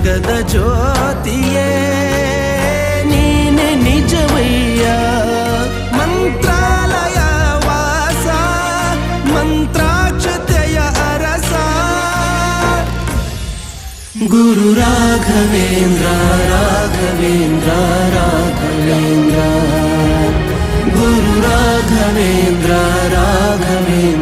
ಜಗದ ಜ್ಯೋತಿಯೇ ನೀನೆ ನಿಜವಯ್ಯ. ಮಂತ್ರಾಲಯ ವಾಸ ಮಂತ್ರಾಕ್ಷತೆಯ ಅರಸ ಗುರು ರಾಘವೇಂದ್ರ ರಾಘವೇಂದ್ರ ರಾಘವೇಂದ್ರ ಗುರು ರಾಘವೇಂದ್ರ ರಾಘವೇಂದ್ರ